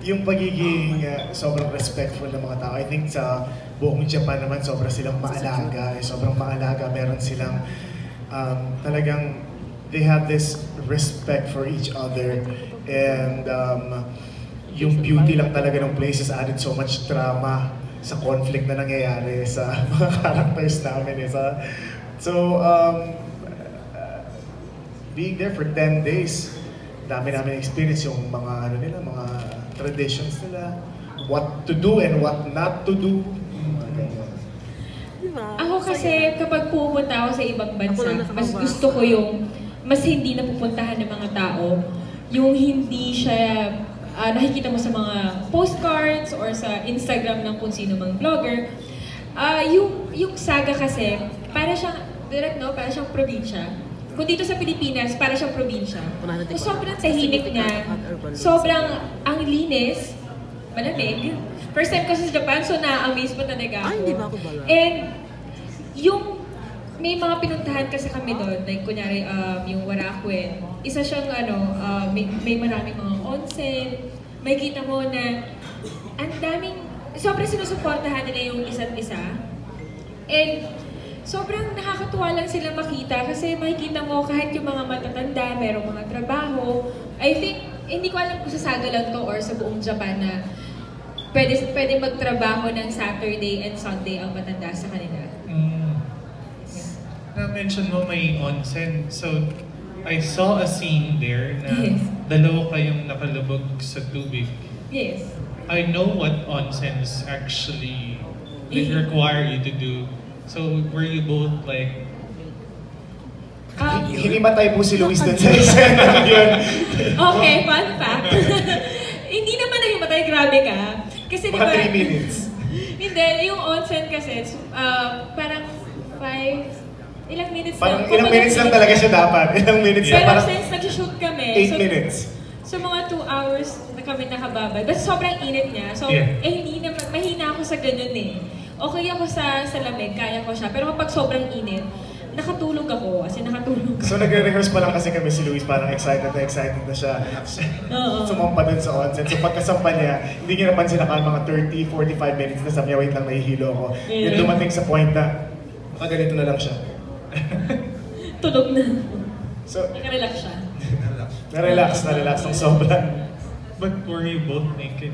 yung pagiging sobrang respectful ng mga tao. I think sa buong Japan naman, sobrang silang maalaga. Sobrang maalaga. Meron silang talagang, they have this respect for each other. And yung beauty lang talaga ng places added so much drama sa conflict na nangyayari sa mga characters namin. So, being there for 10 days, dami namin experience yung mga mga traditions nila, what to do and what not to do. Ako kasi kapag pupunta ako sa ibang bansa, mas gusto ko yung mas hindi napupuntahan ng mga tao, yung hindi siya nakikita mo sa mga postcards or sa Instagram ng kung sino mang vlogger. Yung Saga kasi, para siyang, para siyang probinsya. Kung dito sa Pilipinas, para siyang probinsya. Kung sobrang tahimik niya, sobrang ang linis, malamig. First time ko sa Japan, so na-amaze pa talaga ako. Hindi ba ako bala? And yung may mga pinuntahan kasi kami doon, like kunyari yung Warakuen, isa siyang may maraming mga onsen, may kita mo na ang daming, sobrang sinusuportahan nila yung isa't isa. And sobrang nakakatuwa lang sila makita kasi makikita mo kahit yung mga matatanda, merong mga trabaho. I think, hindi ko alam kung sa Saga lang to or sa buong Japan na pwede magtrabaho ng Saturday and Sunday ang matanda sa kanila. Na-mention mo may onsen. So, I saw a scene there na Yes. dalawa kayong nakalubog sa tubig. Yes. I know what onsens actually require you to do. So, were you both like... Hinimatay po si Luis dun sa eksena yun. Okay, fun fact. Hindi naman nahimatay, grabe ka. Kasi diba... Mga 3 minutes. Hindi, yung onsen kasi, parang 5... Ilang minutes Parang lang. ilang minutes lang talaga siya dapat. Ilang minutes lang. Pero Parang since nag-shoot kami, 8 minutes. So mga 2 hours na kami nakababad. Basta sobrang init niya. So, hindi naman, mahina ako sa ganun eh. Okay ako sa lamig, kaya ko siya. Pero kapag sobrang init, nakatulog ako. Kasi nakatulog ako. So nagre-rehearse pa lang kasi kami si Luis, parang excited na siya. Sumampa dun sa onsen. So pagkasampa niya, hindi niya napansin na mga 30-45 minutes na sabi niya, wait lang, nahihilo ako. Then dumating sa point na, ganito na lang siya. Tulog na. So, nakarelax siya. Na-relax ng sobra. But were you both naked?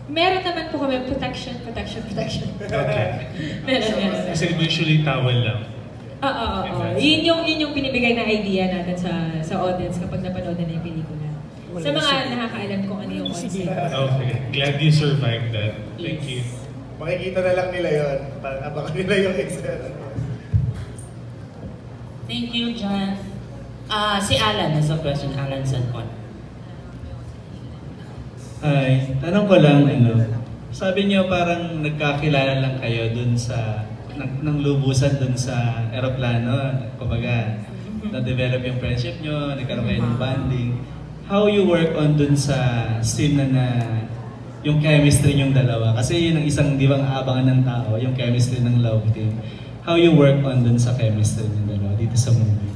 Meron naman po kami protection. Okay. Meron. Kasi usually towel lang. Oo. Yun yung binibigay na idea natin sa audience kapag napanood na yung pelikula. Sa mga nakakaalam kung ano yung concept. Okay. Glad you survived that. Thank you. Makikita na lang nila yun. Parang abangan nila yung eksena. Thank you, John. Si Alan has a question. Alan Sancon. Hi, tanong ko lang, sabi niyo parang nagkakilala lang kayo dun sa, nang lubusan dun sa aeroplano, kumbaga, na-develop yung friendship niyo, nagkaroon kayo ng bonding. How you work on dun sa scene na yung chemistry niyong dalawa? Kasi yun ang isang di bang aabangan ng tao, yung chemistry ng love team. How you work on dun sa chemistry ng dalawa dito sa movie?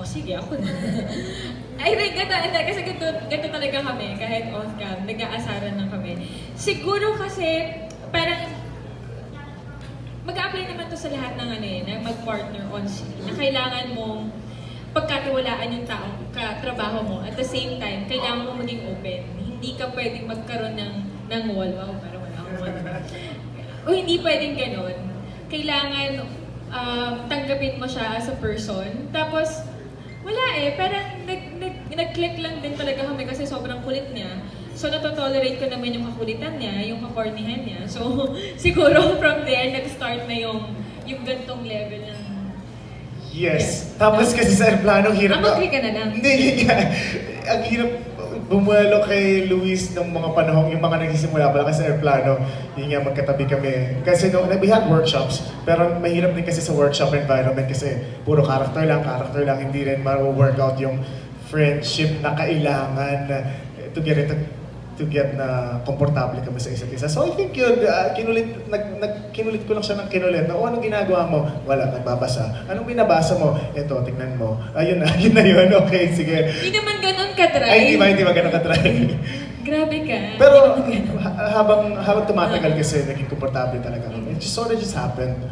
Sige, ako na. I think kasi ganito talaga kami, kahit off-cam, nag-aasaran lang kami. Siguro kasi, parang, mag-a-apply naman to sa lahat ng na mag-partner on scene, na kailangan mong pagkatiwalaan yung taong katrabaho mo. At the same time, kailangan mo maging open. Hindi ka pwedeng magkaroon ng wall. Wow, parang wala akong wall. O hindi pwedeng ganon. Kailangan tanggapin mo siya as a person. Tapos, wala parang nag-click lang din talaga kami kasi sobrang kulit niya. So, natotolerate ko naman yung kakulitan niya, yung kakornihan niya. So, siguro from there, nag-start na yung gantong level ng... Yes. Tapos kasi sa aeroplano, hirap na... Mag-agree ka na lang. Hindi, ang hirap bumuelo kay Luis ng mga panahon, yung mga nagsisimula pala kasi sa aeroplano, yun nga, magkatabi kami. Kasi we had workshops, pero mahirap din kasi sa workshop environment kasi puro character lang, hindi rin ma-work out yung friendship na kailangan to get it to get na komportable kami sa isa't isa. So I think yun, kinulit ko lang siya ng kinulit na, anong ginagawa mo? Wala, nagbabasa. Anong binabasa mo? Eto, tingnan mo. Ayun na, yun. Okay, sige. Hindi naman ganun ka-try. Ay, hindi ba ganun ka-try? Grabe ka. Pero habang tumatagal kasi, naging komportable talaga kami. It just sort of just happened.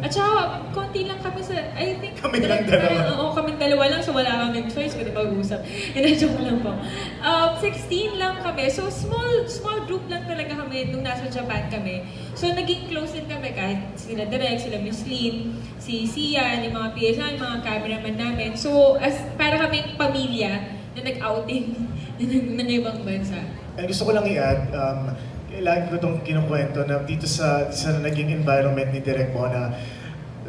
At saka, konti lang kami sa, I think, Kami lang dalawa. Oo, kami dalawa lang, so wala kami choice kundi mag-uusap. Joke lang po. 16 lang kami, so small group lang talaga kami nung nasa Japan kami. So naging close din kami kahit sila Direk, sila Miss Lynn, si Sian, yung mga PS namin, yung mga cameraman namin. So, para kaming pamilya na nag-outing na ibang bansa. And gusto ko lang i-add, lagi ko itong kinukwento na dito sa naging environment ni Direk Mo na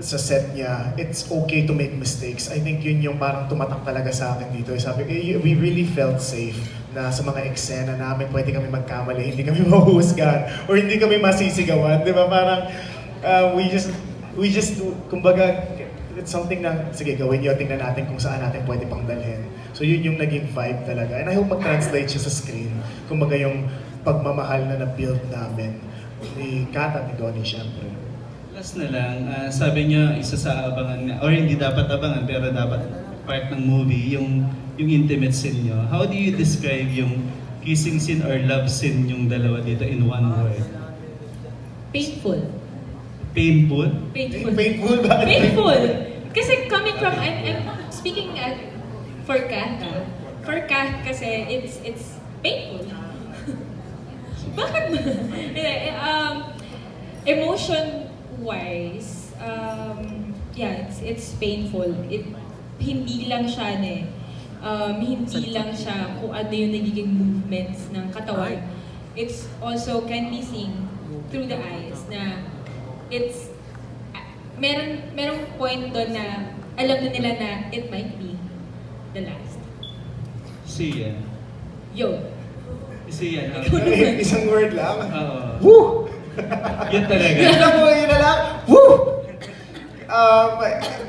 sa set niya, it's okay to make mistakes. I think yun yung parang tumatak talaga sa akin dito. Sabi ko, we really felt safe na sa mga eksena namin, pwede kami magkamali, hindi kami mahuhusgahan, or hindi kami masisigawan. Di ba? Parang, we just, kumbaga, it's something na, sige, gawin yun, tingnan natin kung saan natin pwede pang dalhin. So yun yung naging vibe talaga. And I hope mag-translate siya sa screen. Kumbaga yung pagmamahal na na-build namin ni Kat at ni Donnie, syempre. Last na lang, sabi niyo isa sa abangan nga, or hindi dapat abangan, pero dapat part ng movie, yung intimate scene niyo. How do you describe yung kissing scene or love scene yung dalawa dito in one word? Painful. Painful? Painful. Painful ba? Painful. Kasi coming from, I'm speaking for Kat. For Kat kasi it's painful. Bakit ba? Emotion-wise, yeah, it's painful. Hindi lang siya hindi lang siya kung ano yung nagiging movements ng katawan. It's also can be seen through the eyes na it's merong point doon na alam na nila na it might be the last. Siya. Yo. Siya. Isang word lang. Oo. Woo! Yun talaga. Yun na lang. Woo!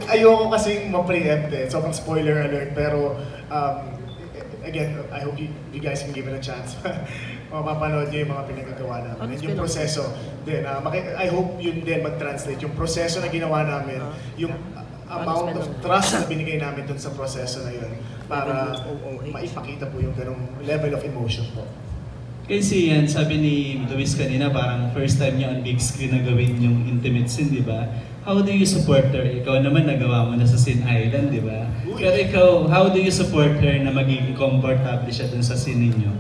Ayoko kasing ma-preempt eh. Sobrang spoiler alert. Pero, again, I hope you guys can give it a chance. Mapapanood niyo yung mga pinagagawa namin. And yung proseso din. I hope yun din mag-translate. Yung proseso na ginawa namin, yung amount of trust na binigay namin dun sa proseso na yun para maipakita po yung ganong level of emotion po. Kasi yan, sabi ni Luis kanina, parang first time niya on big screen na gawin yung intimate scene, di ba? How do you support her? Ikaw naman nagawa mo na sa Sin Island, di ba? Pero ikaw, how do you support her na magiging comfortable siya dun sa scene ninyo?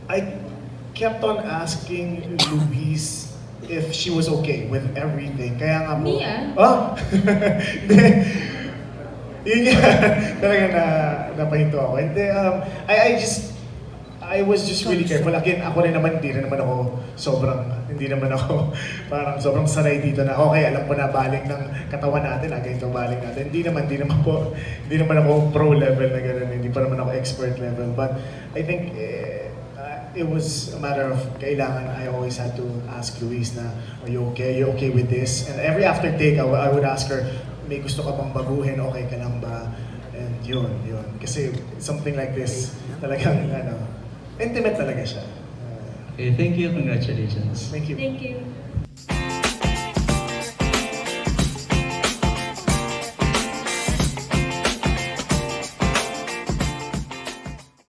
I kept on asking Luis if she was okay with everything. Kaya nga po... Mia? Oh! Yun nga, talaga napahinto ako. And I was just really careful. Again, ako rin naman, hindi naman ako parang sobrang sanay dito na, okay, alam ko na baling ng katawan natin, ganito baling natin. Hindi naman ako pro level na gano'n, hindi pa naman ako expert level. But I think it was a matter of kailangan, I always had to ask Luis na, are you okay? Are you okay with this? And every after take, I would ask her, may gusto ka bang baguhin? Okay ka lang ba? And yun. Kasi something like this, talagang, intimate talaga siya. Okay, thank you. Congratulations. Thank you. Thank you.